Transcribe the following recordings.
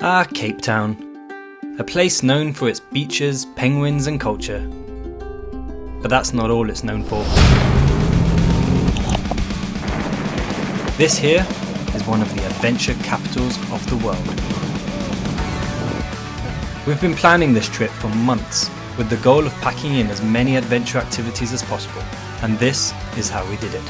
Ah, Cape Town. A place known for its beaches, penguins and culture. But that's not all it's known for. This here is one of the adventure capitals of the world. We've been planning this trip for months with the goal of packing in as many adventure activities as possible, and this is how we did it.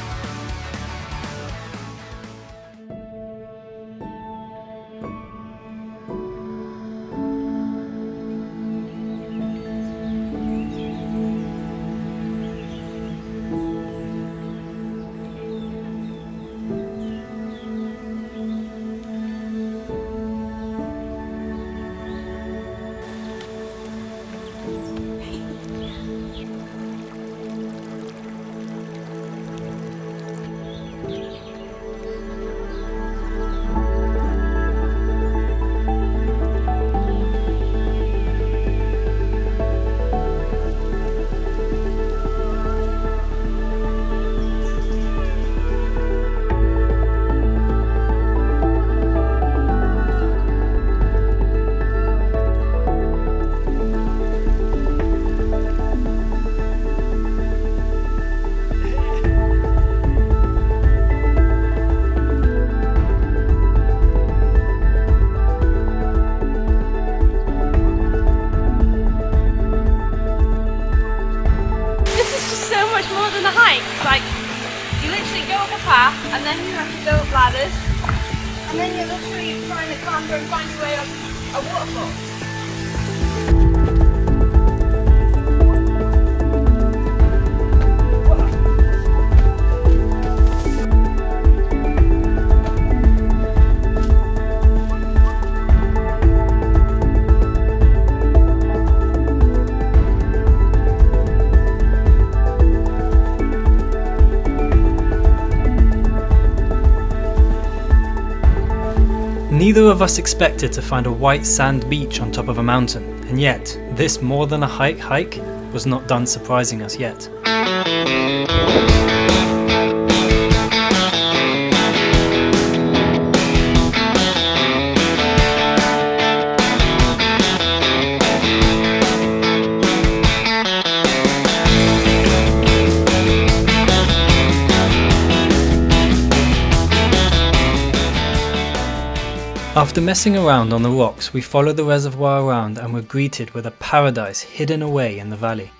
And then you have to go up ladders, and then you're literally trying to clamber and find your way up a waterfall. Neither of us expected to find a white sand beach on top of a mountain, and yet, this more than a hike was not done surprising us yet. After messing around on the rocks, we followed the reservoir around and were greeted with a paradise hidden away in the valley.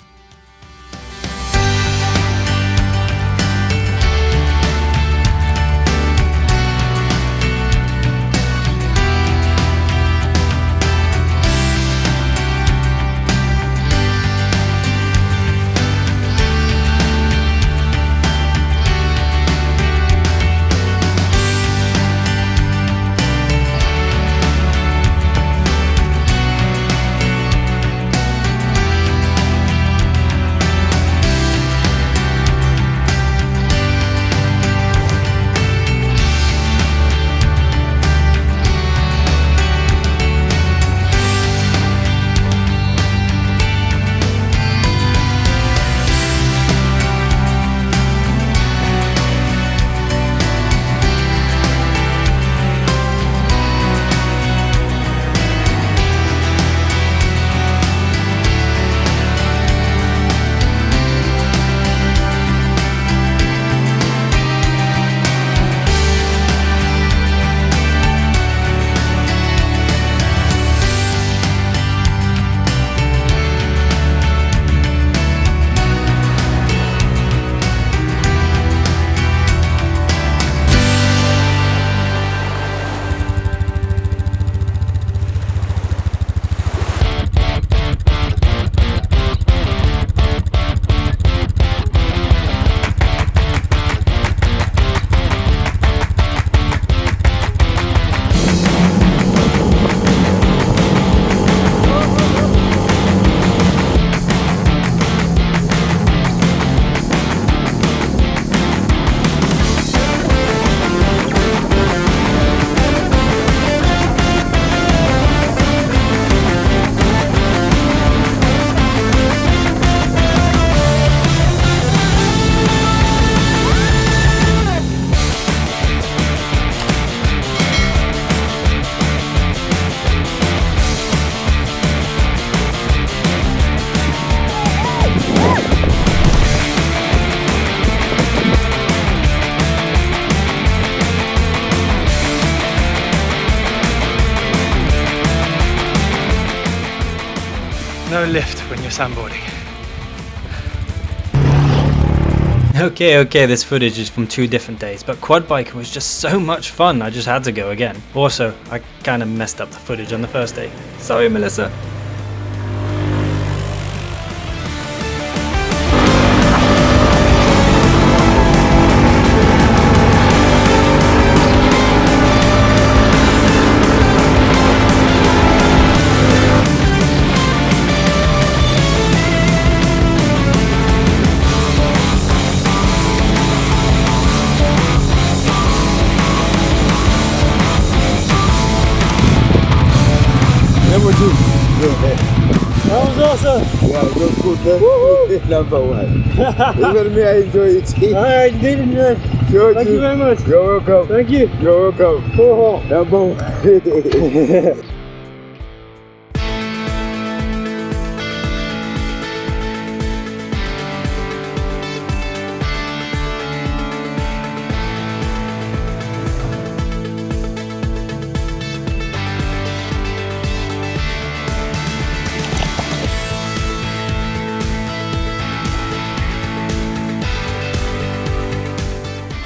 no lift when you're sandboarding. Okay, this footage is from 2 different days, but quad biking was just so much fun, I just had to go again. Also, I kinda messed up the footage on the first day. Sorry, Melissa. That was awesome! Yeah, it was good. Number one. Even me, I enjoy it. I did enjoy it. Sure, Thank you very much. You're welcome. Thank you. You're welcome. Oh. Number one.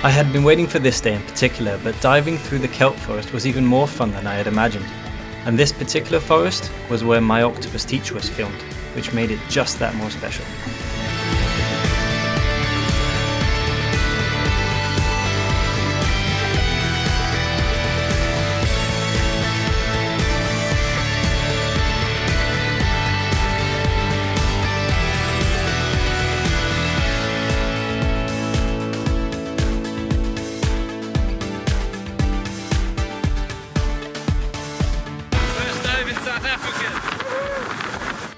I had been waiting for this day in particular, but diving through the kelp forest was even more fun than I had imagined. And this particular forest was where my octopus teacher was filmed, which made it just that more special.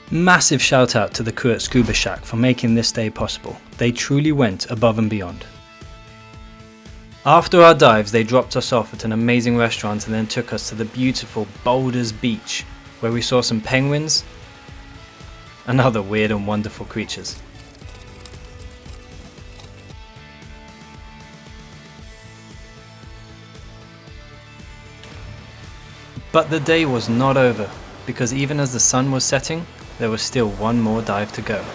Massive shout out to the crew at Scuba Shack for making this day possible. They truly went above and beyond. After our dives, they dropped us off at an amazing restaurant and then took us to the beautiful Boulders Beach, where we saw some penguins and other weird and wonderful creatures. But the day was not over, because even as the sun was setting, there was still one more dive to go.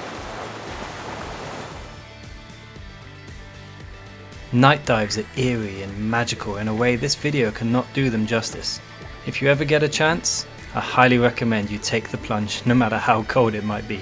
Night dives are eerie and magical in a way this video cannot do them justice. If you ever get a chance, I highly recommend you take the plunge, no matter how cold it might be.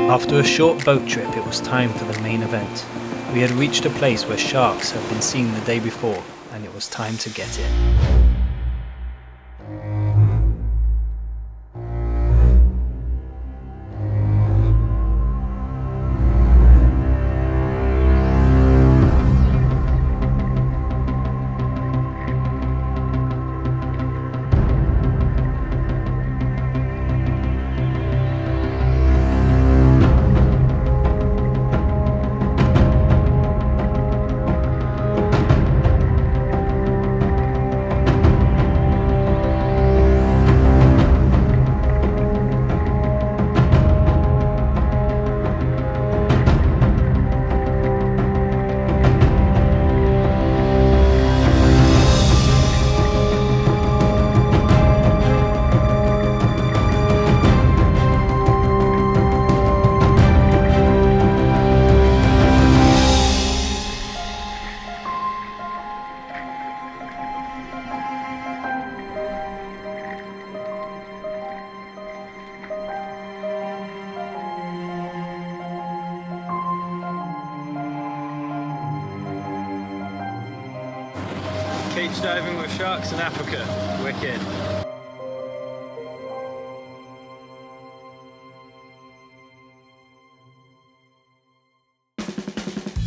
After a short boat trip, it was time for the main event. We had reached a place where sharks had been seen the day before, and it was time to get in. Cage diving with sharks in Africa. Wicked.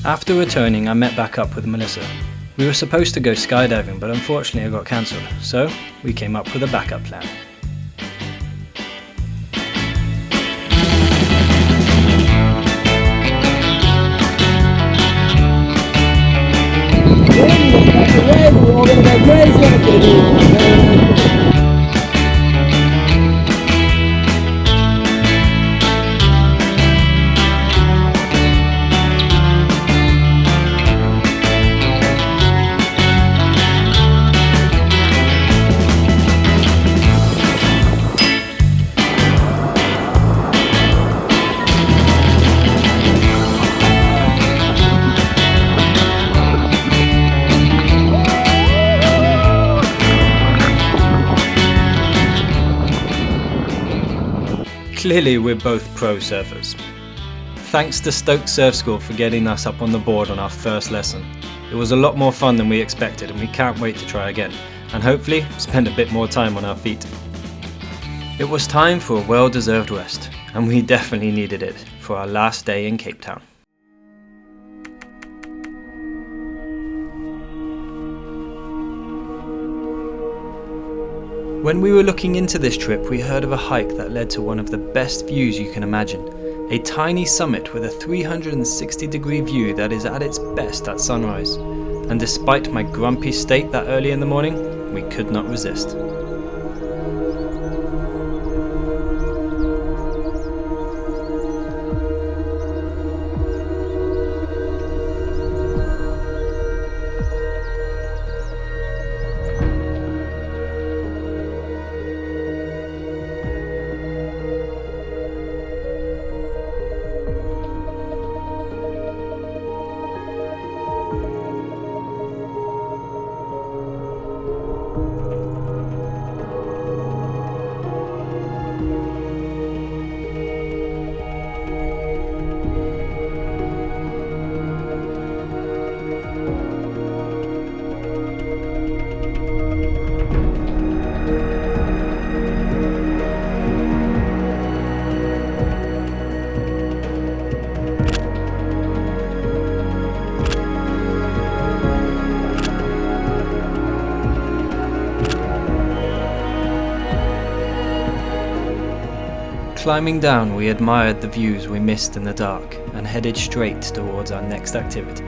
After returning, I met back up with Melissa. We were supposed to go skydiving, but unfortunately it got cancelled, so we came up with a backup plan. We're gonna go crazy after this. Clearly we're both pro surfers. Thanks to Stoke Surf School for getting us up on the board on our first lesson. It was a lot more fun than we expected and we can't wait to try again, and hopefully spend a bit more time on our feet. It was time for a well-deserved rest, and we definitely needed it for our last day in Cape Town. When we were looking into this trip, we heard of a hike that led to one of the best views you can imagine. A tiny summit with a 360-degree view that is at its best at sunrise. And despite my grumpy state that early in the morning, we could not resist. Climbing down, we admired the views we missed in the dark and headed straight towards our next activity.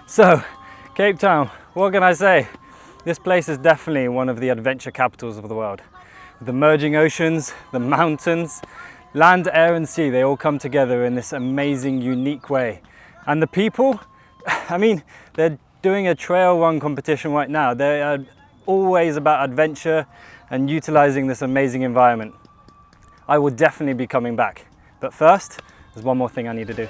So, Cape Town, what can I say? This place is definitely one of the adventure capitals of the world. The merging oceans, the mountains, land, air and sea, they all come together in this amazing, unique way. And the people, I mean, they're doing a trail run competition right now. They are always about adventure and utilizing this amazing environment. I will definitely be coming back. But first, there's one more thing I need to do.